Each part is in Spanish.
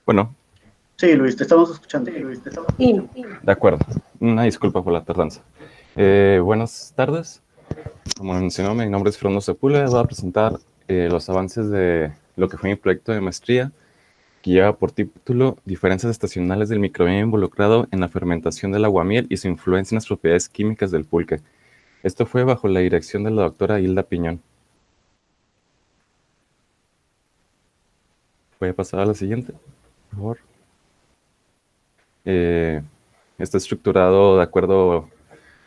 Bueno, Sí, Luis, te estamos escuchando. Sí, de acuerdo. Una disculpa por la tardanza. Buenas tardes. Como mencionó, mi nombre es Fernando Sepúlveda. Voy a presentar los avances de lo que fue mi proyecto de maestría, que lleva por título Diferencias estacionales del microbioma involucrado en la fermentación del aguamiel y su influencia en las propiedades químicas del pulque. Esto fue bajo la dirección de la doctora Hilda Piñón. Voy a pasar a la siguiente, por favor. Está estructurado de acuerdo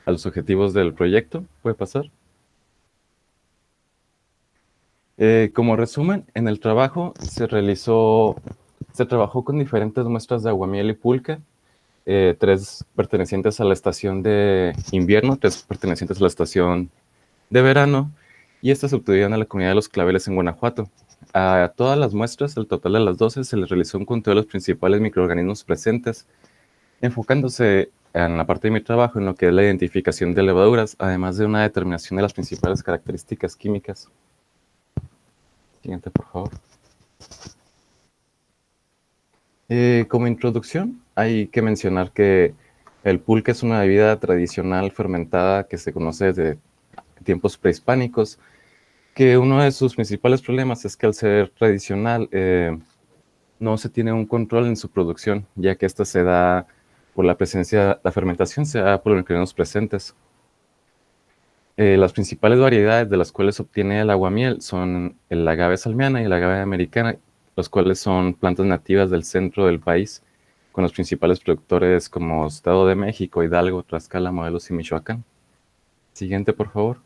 a los objetivos del proyecto. ¿Puede pasar? Como resumen, en el trabajo se trabajó con diferentes muestras de aguamiel y pulque, 3 pertenecientes a la estación de invierno, 3 pertenecientes a la estación de verano, y estas se obtuvieron a la comunidad de Los Claveles en Guanajuato. A todas las muestras, el total de las 12, se les realizó un conteo de los principales microorganismos presentes, enfocándose en la parte de mi trabajo en lo que es la identificación de levaduras, además de una determinación de las principales características químicas. Siguiente, por favor. Como introducción, hay que mencionar que el pulque es una bebida tradicional fermentada que se conoce desde tiempos prehispánicos, que uno de sus principales problemas es que al ser tradicional no se tiene un control en su producción, ya que esta se da por la presencia, la fermentación se da por los microorganismos presentes. Las principales variedades de las cuales se obtiene el aguamiel son el agave salmiana y el agave americana, los cuales son plantas nativas del centro del país, con los principales productores como Estado de México, Hidalgo, Tlaxcala, Morelos y Michoacán. Siguiente, por favor.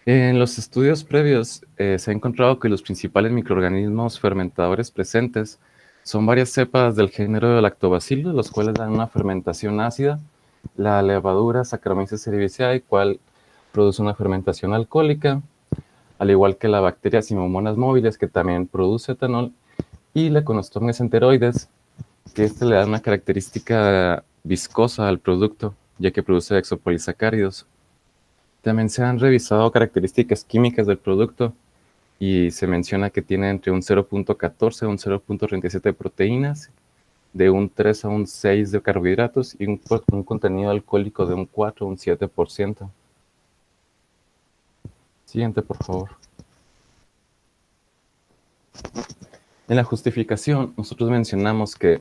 En los estudios previos se ha encontrado que los principales microorganismos fermentadores presentes son varias cepas del género de Lactobacillus, los cuales dan una fermentación ácida, la levadura Saccharomyces cerevisiae, cual produce una fermentación alcohólica, al igual que la bacteria Pseudomonas móviles, que también produce etanol, y la Conostomes enteroides, que este le da una característica viscosa al producto, ya que produce exopolisacáridos. También se han revisado características químicas del producto y se menciona que tiene entre un 0.14 a un 0.37 de proteínas, de un 3 a un 6 de carbohidratos y un contenido alcohólico de un 4 a un 7%. Siguiente, por favor. En la justificación, nosotros mencionamos que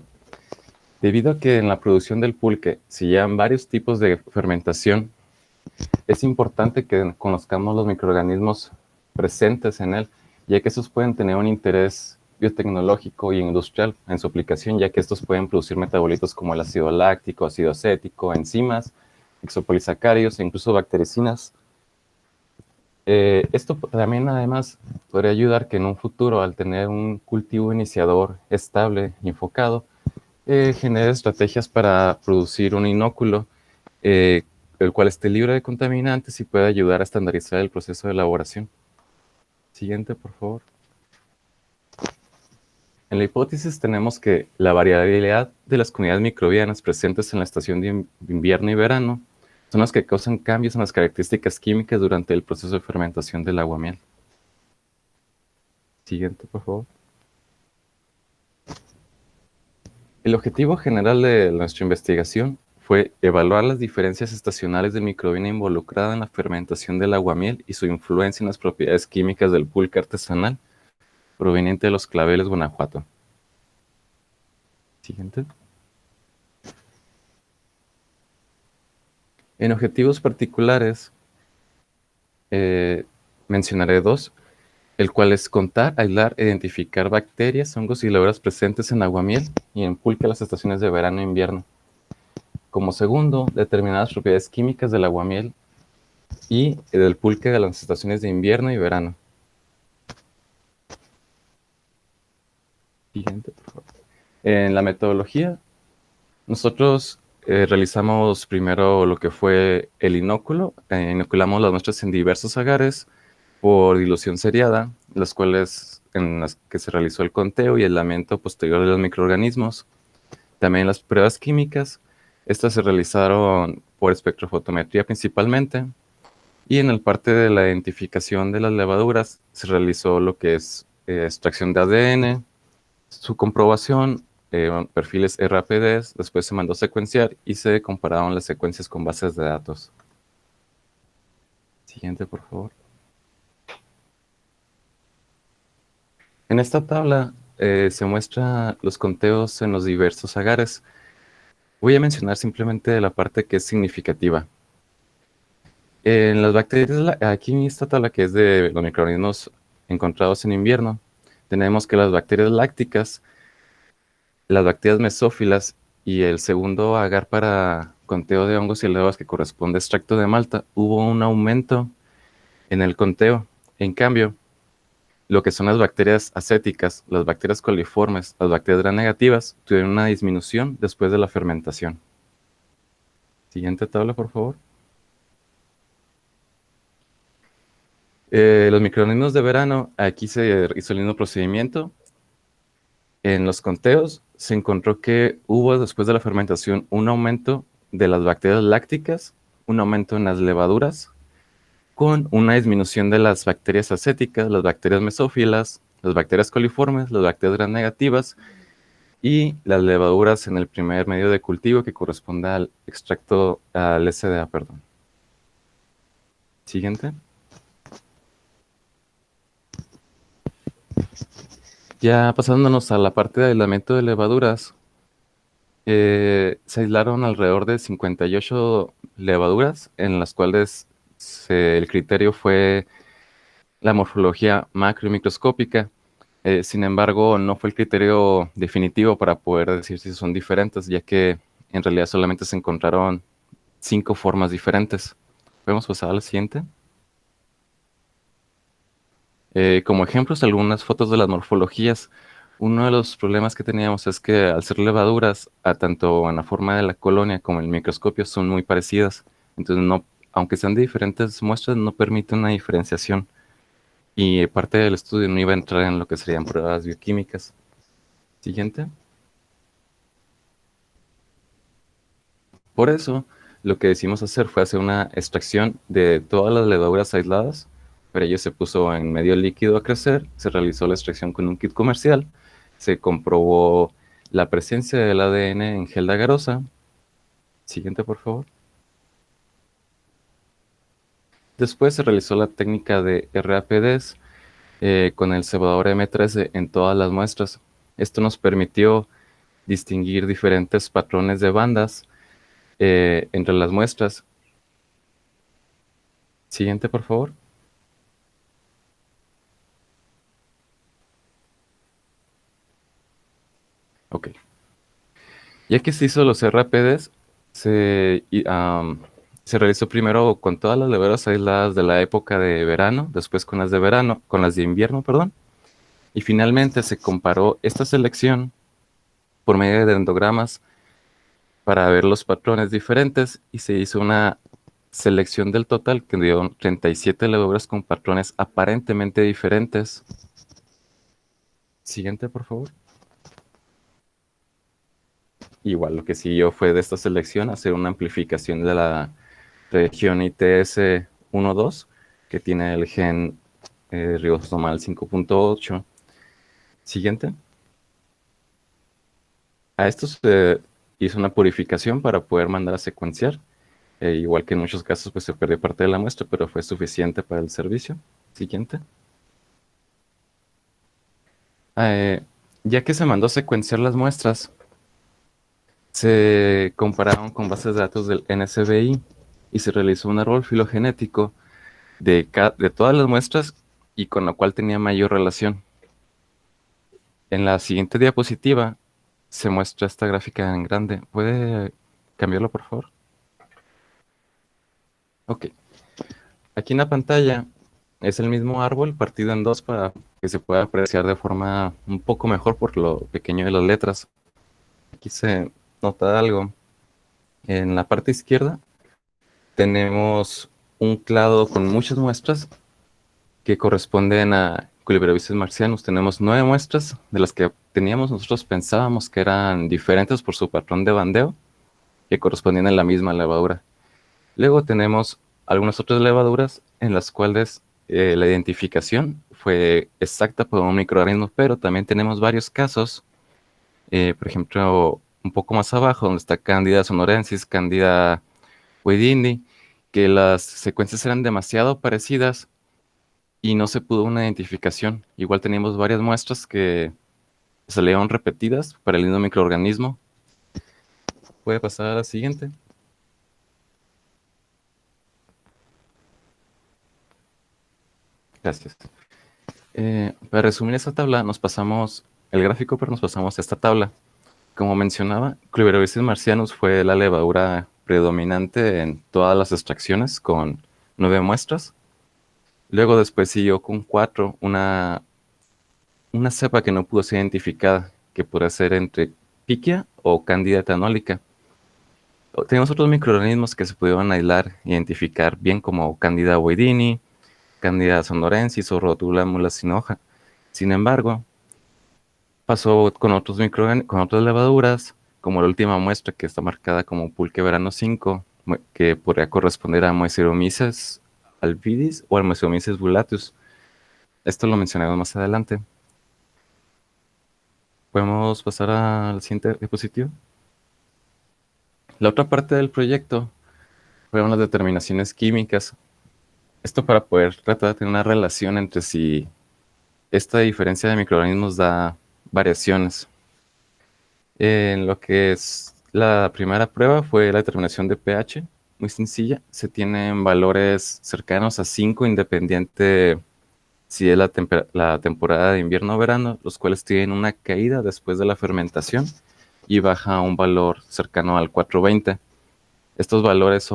debido a que en la producción del pulque se llevan varios tipos de fermentación, es importante que conozcamos los microorganismos presentes en él, ya que estos pueden tener un interés biotecnológico y industrial en su aplicación, ya que estos pueden producir metabolitos como el ácido láctico, ácido acético, enzimas, exopolisacáridos e incluso bactericinas. Esto también además podría ayudar que en un futuro, al tener un cultivo iniciador estable y enfocado, genere estrategias para producir un inóculo, eh, el cual esté libre de contaminantes y pueda ayudar a estandarizar el proceso de elaboración. Siguiente, por favor. En la hipótesis tenemos que la variabilidad de las comunidades microbianas presentes en la estación de invierno y verano son las que causan cambios en las características químicas durante el proceso de fermentación del aguamiel. Siguiente, por favor. El objetivo general de nuestra investigación fue evaluar las diferencias estacionales del microbioma involucrada en la fermentación del aguamiel y su influencia en las propiedades químicas del pulque artesanal proveniente de Los Claveles, Guanajuato. Siguiente. En objetivos particulares, mencionaré 2, el cual es contar, aislar e identificar bacterias, hongos y levaduras presentes en aguamiel y en pulque a las estaciones de verano e invierno. Como segundo, determinar las propiedades químicas del aguamiel y del pulque de las estaciones de invierno y verano. Siguiente, por favor. En la metodología, nosotros realizamos primero lo que fue el inóculo. Inoculamos las muestras en diversos agares por dilución seriada, en las que se realizó el conteo y el aislamiento posterior de los microorganismos. También las pruebas químicas. Estas se realizaron por espectrofotometría principalmente. Y en el parte de la identificación de las levaduras se realizó lo que es extracción de ADN, su comprobación, perfiles RAPDs, después se mandó a secuenciar y se compararon las secuencias con bases de datos. Siguiente, por favor. En esta tabla se muestra los conteos en los diversos agares. Voy a mencionar simplemente la parte que es significativa. En las bacterias, aquí en esta tabla que es de los microorganismos encontrados en invierno, tenemos que las bacterias lácticas, las bacterias mesófilas y el segundo agar para conteo de hongos y larvas que corresponde a extracto de malta, hubo un aumento en el conteo. En cambio, lo que son las bacterias acéticas, las bacterias coliformes, las bacterias gram negativas, tuvieron una disminución después de la fermentación. Siguiente tabla, por favor. Los microorganismos de verano, aquí se hizo el mismo procedimiento. En los conteos se encontró que hubo después de la fermentación un aumento de las bacterias lácticas, un aumento en las levaduras, con una disminución de las bacterias acéticas, las bacterias mesófilas, las bacterias coliformes, las bacterias gram negativas y las levaduras en el primer medio de cultivo que corresponde al extracto, al SDA, perdón. Siguiente. Ya pasándonos a la parte de aislamiento de levaduras, se aislaron alrededor de 58 levaduras, en las cuales el criterio fue la morfología macro y microscópica. Sin embargo, no fue el criterio definitivo para poder decir si son diferentes, ya que en realidad solamente se encontraron 5 formas diferentes. ¿Podemos pasar a la siguiente? Como ejemplos, algunas fotos de las morfologías. Uno de los problemas que teníamos es que al ser levaduras, tanto en la forma de la colonia como en el microscopio, son muy parecidas. Entonces, no, aunque sean de diferentes muestras, no permite una diferenciación. Y parte del estudio no iba a entrar en lo que serían pruebas bioquímicas. Siguiente. Por eso, lo que decidimos hacer fue hacer una extracción de todas las levaduras aisladas. Para ello se puso en medio líquido a crecer, se realizó la extracción con un kit comercial, se comprobó la presencia del ADN en gel de agarosa. Siguiente, por favor. Después se realizó la técnica de RAPDs con el cebador M13 en todas las muestras. Esto nos permitió distinguir diferentes patrones de bandas entre las muestras. Siguiente, por favor. Ok. Ya que se hizo los RAPDs, se realizó primero con todas las levaduras aisladas de la época de verano, después con las de verano, con las de invierno, perdón, y finalmente se comparó esta selección por medio de endogramas para ver los patrones diferentes y se hizo una selección del total que dio 37 levaduras con patrones aparentemente diferentes. Siguiente, por favor. Igual lo que siguió fue de esta selección hacer una amplificación de la región ITS 1.2 que tiene el gen ribosomal 5.8. Siguiente. A esto se hizo una purificación para poder mandar a secuenciar. Igual que en muchos casos pues se perdió parte de la muestra, pero fue suficiente para el servicio. Siguiente. Eh, ya que se mandó a secuenciar las muestras, se compararon con bases de datos del NSBI y se realizó un árbol filogenético de todas las muestras y con la cual tenía mayor relación. En la siguiente diapositiva se muestra esta gráfica en grande. ¿Puede cambiarlo, por favor? Ok. Aquí en la pantalla es el mismo árbol partido en dos para que se pueda apreciar de forma un poco mejor por lo pequeño de las letras. Aquí se nota algo. En la parte izquierda tenemos un clado con muchas muestras que corresponden a Culebrevisius marcianus. Tenemos 9 muestras de las que teníamos, nosotros pensábamos que eran diferentes por su patrón de bandeo, que correspondían a la misma levadura. Luego tenemos algunas otras levaduras en las cuales la identificación fue exacta por un microorganismo, pero también tenemos varios casos, por ejemplo, un poco más abajo, donde está Candida sonorensis, Candida Widini, que las secuencias eran demasiado parecidas y no se pudo una identificación. Igual teníamos varias muestras que salieron repetidas para el mismo microorganismo. Puede pasar a la siguiente. Gracias. Para resumir esta tabla, nos pasamos el gráfico, pero nos pasamos a esta tabla. Como mencionaba, Clubeiroides marcianus fue la levadura predominante en todas las extracciones, con 9 muestras. Luego después siguió con 4, una cepa que no pudo ser identificada, que podría ser entre Piquia o Candida etanólica. Tenemos otros microorganismos que se pudieron aislar, identificar bien, como Candida boydini, Candida sonorensis o Rotula mulacinoja. Sin embargo, pasó con con otras levaduras, como la última muestra que está marcada como Pulque verano 5, que podría corresponder a Moeseromyces alvidis o al Moeseromyces bullatus. Esto lo mencionaremos más adelante. Podemos pasar a la siguiente diapositiva. La otra parte del proyecto fueron las determinaciones químicas. Esto para poder tratar de tener una relación entre si esta diferencia de microorganismos da variaciones. En lo que es la primera prueba fue la determinación de pH, muy sencilla. Se tienen valores cercanos a 5 independiente si es la temporada de invierno o verano, los cuales tienen una caída después de la fermentación y baja a un valor cercano al 420. Estos valores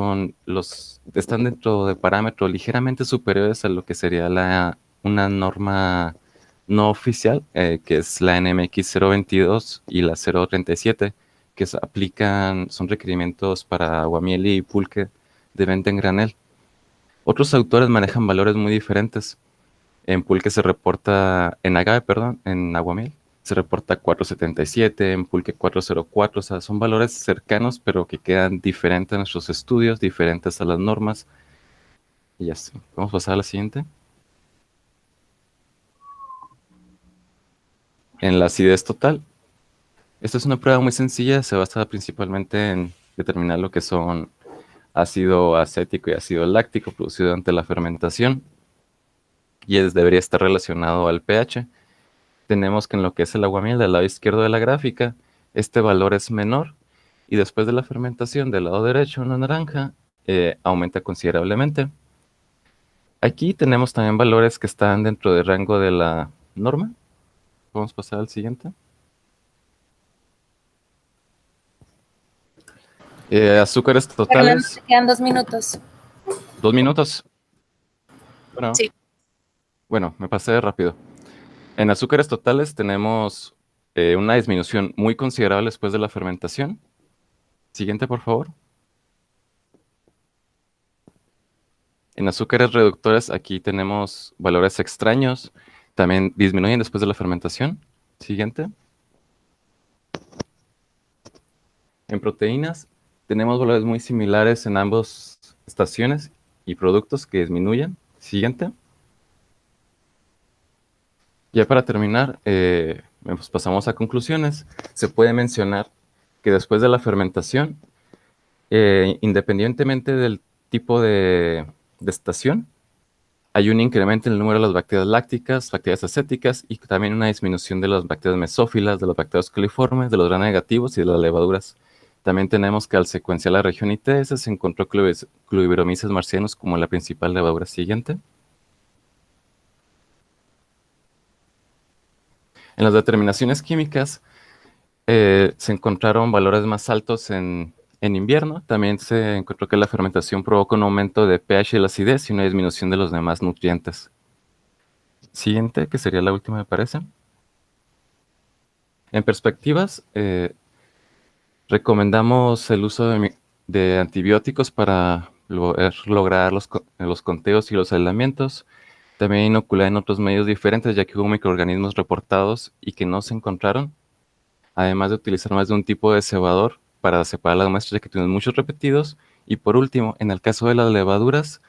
están dentro de parámetros ligeramente superiores a lo que sería una norma no oficial, que es la NMX 022 y la 037, que son requerimientos para aguamiel y pulque de venta en granel. Otros autores manejan valores muy diferentes. En pulque se reporta, en agave, perdón, en aguamiel, se reporta 477, en pulque 404, o sea, son valores cercanos, pero que quedan diferentes a nuestros estudios, diferentes a las normas. Y ya está. Vamos a pasar a la siguiente. En la acidez total. Esta es una prueba muy sencilla, se basa principalmente en determinar lo que son ácido acético y ácido láctico producido durante la fermentación, y debería estar relacionado al pH. Tenemos que en lo que es el aguamiel del lado izquierdo de la gráfica, este valor es menor, y después de la fermentación del lado derecho en la naranja, aumenta considerablemente. Aquí tenemos también valores que están dentro del rango de la norma. Vamos a pasar al siguiente. Azúcares Fernando, totales. te quedan 2 minutos. 2 minutos. Bueno, Sí. bueno, me pasé rápido. En azúcares totales tenemos una disminución muy considerable después de la fermentación. Siguiente, por favor. En azúcares reductores aquí tenemos valores extraños. También disminuyen después de la fermentación. Siguiente. En proteínas tenemos valores muy similares en ambas estaciones y productos que disminuyen. Siguiente. Ya para terminar, pues pasamos a conclusiones. Se puede mencionar que después de la fermentación, independientemente del tipo de estación, hay un incremento en el número de las bacterias lácticas, bacterias acéticas, y también una disminución de las bacterias mesófilas, de las bacterias coliformes, de los gram negativos y de las levaduras. También tenemos que al secuenciar la región ITS se encontró Cluiberomyces marcianus como la principal levadura. Siguiente. En las determinaciones químicas se encontraron valores más altos en invierno. También se encontró que la fermentación provoca un aumento de pH y la acidez y una disminución de los demás nutrientes. Siguiente, que sería la última, me parece. En perspectivas, recomendamos el uso de antibióticos para lograr los conteos y los aislamientos. También inocular en otros medios diferentes, ya que hubo microorganismos reportados y que no se encontraron. Además de utilizar más de un tipo de cebador para separar las muestras, ya que tuvimos muchos repetidos. Y por último, en el caso de las levaduras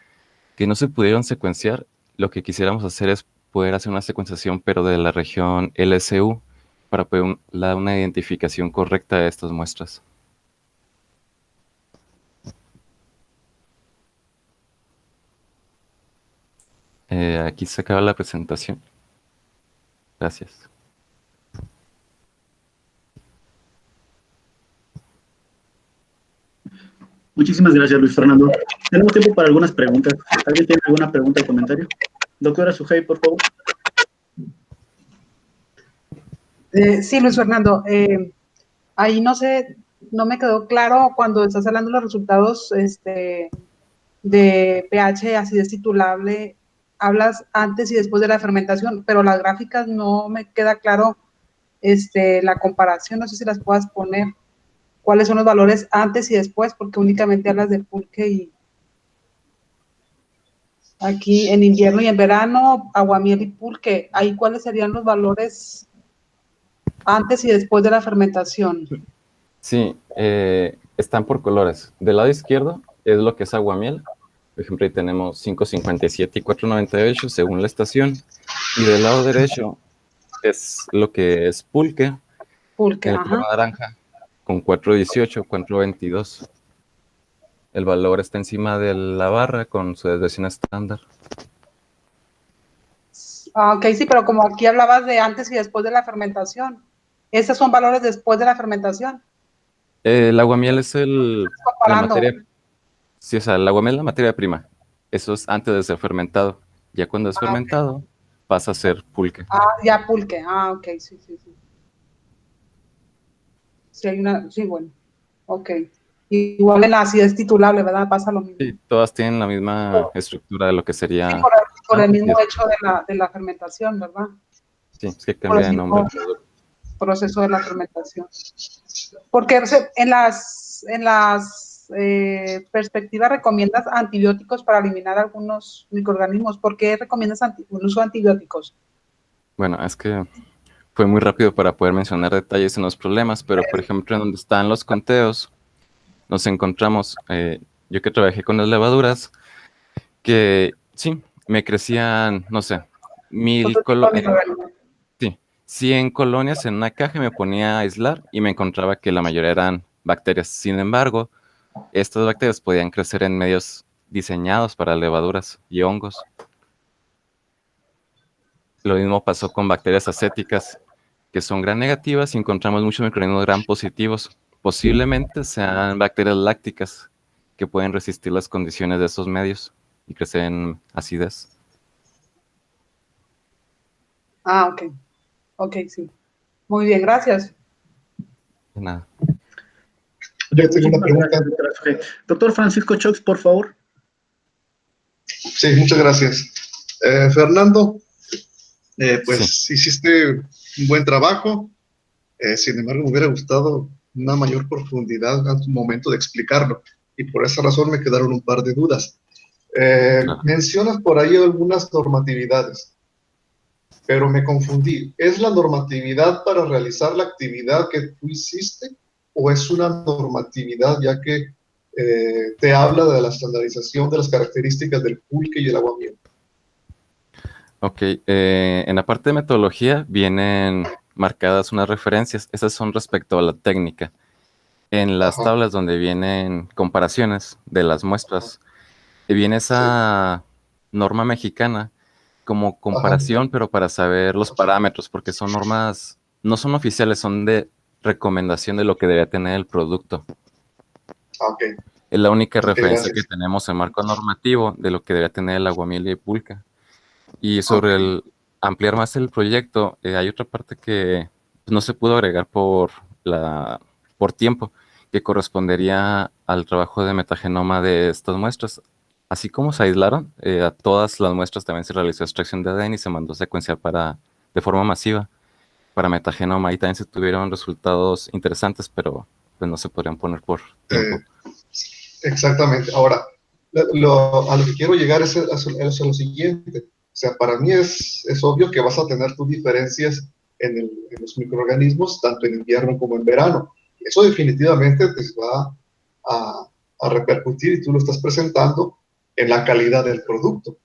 que no se pudieron secuenciar, lo que quisiéramos hacer es poder hacer una secuenciación, pero de la región LSU, para poder dar una identificación correcta de estas muestras. Aquí se acaba la presentación. Gracias. Muchísimas gracias, Luis Fernando. Tenemos tiempo para algunas preguntas. ¿Alguien tiene alguna pregunta o comentario? Doctora Sujei, por favor. Sí, Luis Fernando. Ahí no sé, no me quedó claro cuando estás hablando de los resultados de pH, acidez titulable, hablas antes y después de la fermentación, pero las gráficas no me queda claro la comparación, no sé si las puedas poner. ¿Cuáles son los valores antes y después? Porque únicamente hablas de pulque y aquí en invierno y en verano, aguamiel y pulque. Ahí, ¿cuáles serían los valores antes y después de la fermentación? Sí, están por colores. Del lado izquierdo es lo que es aguamiel. Por ejemplo, ahí tenemos 5.57 y 4.98 según la estación. Y del lado derecho es lo que es pulque, Pulque, el color ajá. naranja, con 4.18, 4.22. El valor está encima de la barra con su desviación estándar. Ok, sí, pero como aquí hablabas de antes y después de la fermentación, ¿esos son valores después de la fermentación? El aguamiel es la Comparando. materia. Sí, o sea, el aguamiel es la materia prima. Eso es antes de ser fermentado. Ya cuando es Ah, ok. fermentado, pasa a ser pulque. Ah, ya pulque. Ah, ok, sí, sí, sí. Sí, hay una, sí, bueno. Ok. Igual en la acidez titulable, ¿verdad? Pasa lo Sí, mismo. todas tienen la misma estructura de lo que Sí, sería por el antes y mismo después. hecho de la fermentación, ¿verdad? Sí, es que Por cambia el de nombre mismo el producto. proceso de la fermentación. Porque en las perspectivas recomiendas antibióticos para eliminar algunos microorganismos. ¿Por qué recomiendas el uso de antibióticos? Bueno, es que fue muy rápido para poder mencionar detalles en los problemas, pero por ejemplo, en donde están los conteos, nos encontramos, yo que trabajé con las levaduras, que sí, me crecían, no sé, Otro tipo de microorganismos. sí, 100 colonias en una caja y me ponía a aislar y me encontraba que la mayoría eran bacterias. Sin embargo, estas bacterias podían crecer en medios diseñados para levaduras y hongos. Lo mismo pasó con bacterias acéticas, que son gran negativas y encontramos muchos microorganismos gran positivos. Posiblemente sean bacterias lácticas que pueden resistir las condiciones de esos medios y crecer en acidez. Ah, ok. Ok, sí. Muy bien, gracias. De nada. Yo tengo una Muchísimas pregunta. gracias, doctora Sujei. Doctor Francisco Chox, por favor. Sí, muchas gracias. Fernando, Sí, pues hiciste un buen trabajo. Sin embargo, me hubiera gustado una mayor profundidad al momento de explicarlo. Y por esa razón me quedaron un par de dudas. claro. Mencionas por ahí algunas normatividades, pero me confundí. ¿Es la normatividad para realizar la actividad que tú hiciste o es una normatividad ya que te habla de la estandarización de las características del pulque y el aguamiel? Ok, en la parte de metodología vienen marcadas unas referencias. Esas son respecto a la técnica. En las Ajá, tablas donde vienen comparaciones de las muestras, viene sí, esa norma mexicana como ajá, comparación, pero para saber los parámetros, porque son normas, no son oficiales, son de recomendación de lo que debe tener el producto. ok, Es la única ok, referencia que gracias. tenemos en marco normativo de lo que debe tener el aguamiel y pulque. Y Ok, sobre el ampliar más el proyecto, hay otra parte que no se pudo agregar por tiempo, que correspondería al trabajo de metagenoma de estas muestras. Así como se aislaron, a todas las muestras también se realizó extracción de ADN y se mandó a secuenciar de forma masiva para metagenoma. Ahí también se tuvieron resultados interesantes, pero pues no se podrían poner por tiempo. eh, exactamente. Ahora, a lo que quiero llegar es a lo siguiente. O sea, para mí es obvio que vas a tener tus diferencias en los microorganismos, tanto en invierno como en verano. Eso definitivamente te va a, a repercutir, y tú lo estás presentando, en la calidad del producto.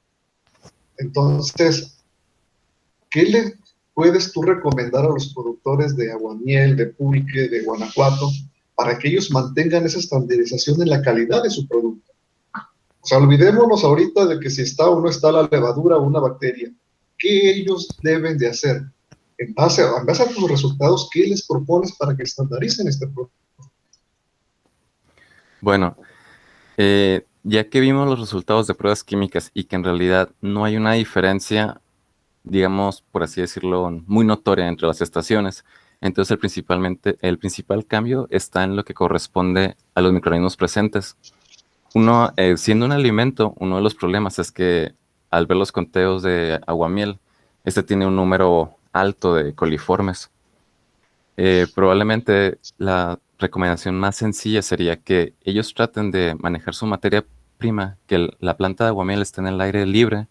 Entonces, ¿qué le puedes tú recomendar a los productores de aguamiel, de pulque, de Guanajuato, para que ellos mantengan esa estandarización en la calidad de su producto? O sea, olvidémonos ahorita de que si está o no está la levadura o una bacteria. ¿Qué ellos deben de hacer? En base a tus resultados, ¿qué les propones para que estandaricen este producto? Bueno, ya que vimos los resultados de pruebas químicas y que en realidad no hay una diferencia, digamos, por así decirlo, muy notoria entre las estaciones, entonces el principal cambio está en lo que corresponde a los microorganismos presentes. Siendo un alimento, uno de los problemas es que al ver los conteos de aguamiel, este tiene un número alto de coliformes. Probablemente la recomendación más sencilla sería que ellos traten de manejar su materia prima, que la planta de aguamiel esté en el aire libre,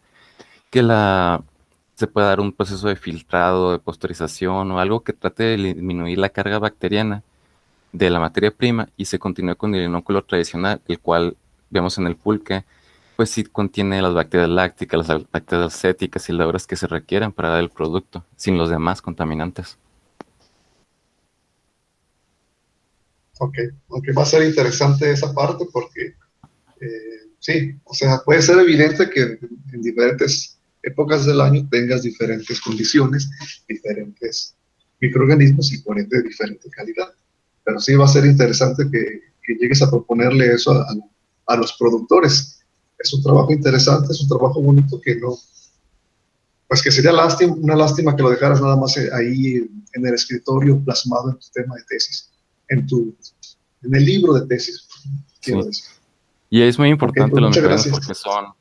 que se pueda dar un proceso de filtrado, de pasteurización o algo que trate de disminuir la carga bacteriana de la materia prima y se continúe con el inóculo tradicional, el cual vemos en el pulque, pues sí contiene las bacterias lácticas, las bacterias acéticas y levaduras que se requieren para dar el producto, sin los demás contaminantes. Ok, aunque va a ser interesante esa parte porque sí, o sea, puede ser evidente que en diferentes épocas del año tengas diferentes condiciones, diferentes microorganismos y por ende diferente calidad. Pero sí va a ser interesante que llegues a proponerle eso a los productores. Es un trabajo interesante, es un trabajo bonito que no, pues que sería una lástima que lo dejaras nada más ahí en el escritorio plasmado en tu tema de tesis, en el libro de tesis, quiero decir. Y es muy importante pues los muchas microorganismos gracias. porque son